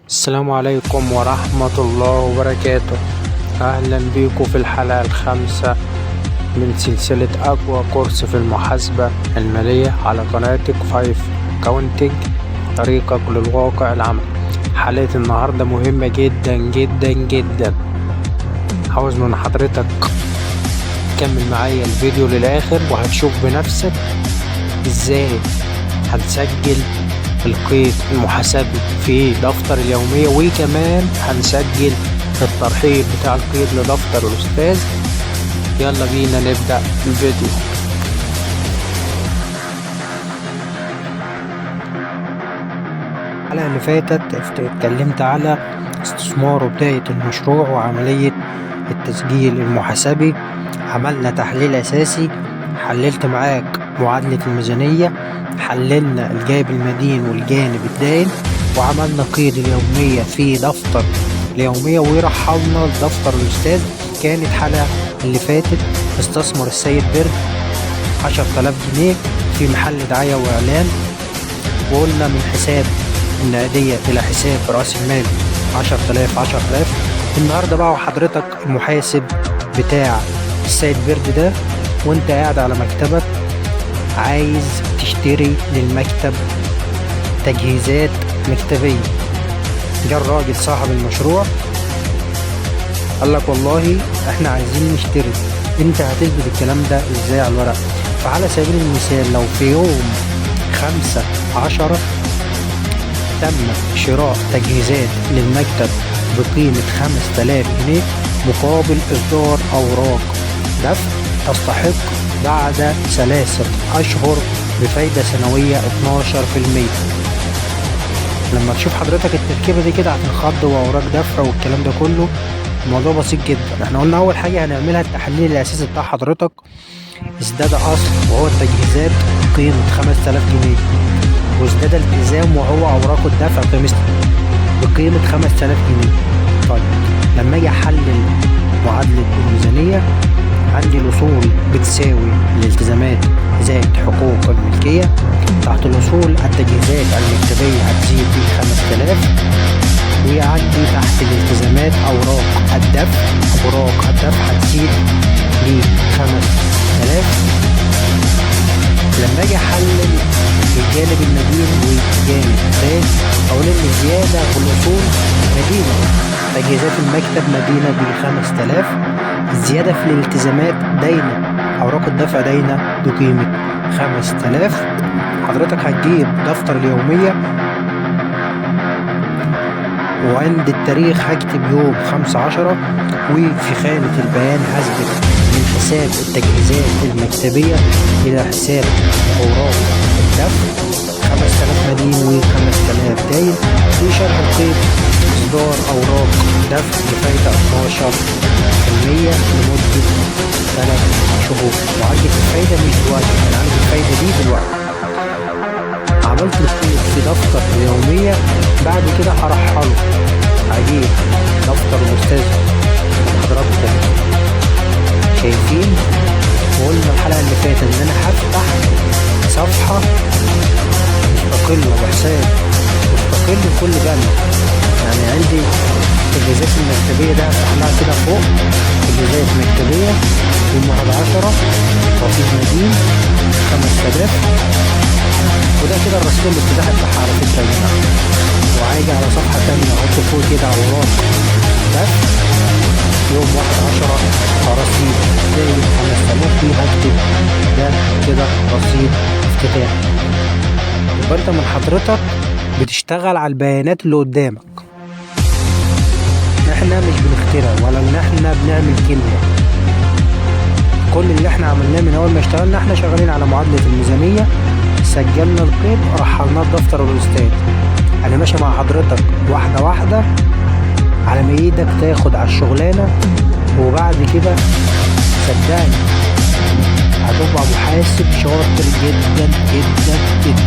السلام عليكم ورحمة الله وبركاته. أهلا بيكم في الحلقة الخامسة من سلسلة أقوى كورس في المحاسبة المالية على قناة فايف أكاونتنج، طريقك للواقع العملي. حلقة النهاردة مهمة جدا جدا جدا، عاوز من حضرتك تكمل معايا الفيديو للآخر وهتشوف بنفسك ازاي هنسجل القيد المحاسبي في دفتر اليومية، وكمان هنسجل الترحيل بتاع القيد لدفتر الأستاذ. يلا بينا نبدأ الفيديو. الحلقة اللي فاتت اتكلمت على استثمار وبداية المشروع وعملية التسجيل المحاسبي. عملنا تحليل أساسي، حللت معاك معادلة الميزانية، حللنا الجانب المدين والجانب الدائن، وعملنا قيد اليومية في دفتر اليومية، ورحلنا لدفتر الأستاذ. كانت حلقة اللي فاتت استثمر السيد برد 10,000 جنيه في محل دعاية وإعلان، وقلنا من حساب النقدية إلى حساب رأس المال 10,000. النهاردة بقى وحضرتك المحاسب بتاع السيد برد ده، وانت قاعد على مكتبك عايز تشتري للمكتب تجهيزات مكتبية. جه الراجل صاحب المشروع قال لك والله احنا عايزين نشتري، انت هتثبت الكلام ده ازاي على الورق؟ فعلى سبيل المثال لو في يوم 15 تم شراء تجهيزات للمكتب بقيمة 5,000 جنيه مقابل إصدار أوراق دفع تستحق بعد 3 أشهر بفايدة سنوية 12%. لما تشوف حضرتك التركيبة دي كده هتنخض، وأوراق دفع والكلام ده كله، الموضوع بسيط جدا. احنا قلنا أول حاجة هنعملها التحليل الأساسي بتاع حضرتك، ازداد أصل وهو التجهيزات قيمة 5,000 جنيه، وازداد التزام وهو أوراق الدفع بقيمة 5,000 جنيه. طيب لما أجي أحلل معادلة الميزانية، عندي الأصول بتساوي الالتزامات زائد حقوق الملكية. تحت الأصول التجهيزات المكتبية هتزيد ب 5,000، وعندي تحت الالتزامات أوراق الدفع هتزيد ب 5,000. لما أجي أحلل الجانب المدين والجانب الدائن، أقول إن الزيادة في الأصول مدينة، تجهيزات المكتب مدينة ب 5,000، الزيادة في الالتزامات داينة، أوراق الدفع داينة بقيمة 5,000. حضرتك هتجيب دفتر اليومية، وعند التاريخ هكتب يوم 15، وفي خانة البيان هثبت من حساب التجهيزات المكتبية إلى حساب أوراق الدفع 5,000 مدين و5,000 داين، في شرح القيد إصدار أوراق دفع بفايدة 12% لمدة 3 شهور. وعندي الفايدة مش دلوقتي، أنا عندي الفايدة دي دلوقتي. عملت القيد في دفتر اليومية، بعد كده هرحله، هجيب دفتر الأستاذ حضراتكم شايفين. وقلنا الحلقة اللي فاتت إن أنا هفتح صفحة مستقلة وحساب مستقل لكل بند. يعني عندي التجهيزات المكتبية ده هفتح لها كده فوق تجهيزات مكتبية يوم 11، رصيد مدين 5,000، وده كده الرصيد الافتتاحي بتاعها على فكرة يا جماعة. وهاجي على صفحة تانية احط فوق كده أوراق دفع يوم 11 رصيد زائد 5,000، فيه هكتب ده كده رصيد افتتاحي. يبقى انت من حضرتك بتشتغل على البيانات اللي قدامك، احنا مش بنخترع ولا ان احنا بنعمل كيمياء. كل اللي احنا عملناه من اول ما اشتغلنا، احنا شغالين على معادلة الميزانية، سجلنا القيد رحلناه لدفتر الأستاذ. انا ماشي مع حضرتك واحدة واحدة على ما ايدك تاخد على الشغلانة، وبعد كده صدقني هتبقى محاسب شاطر جدا جدا جدا.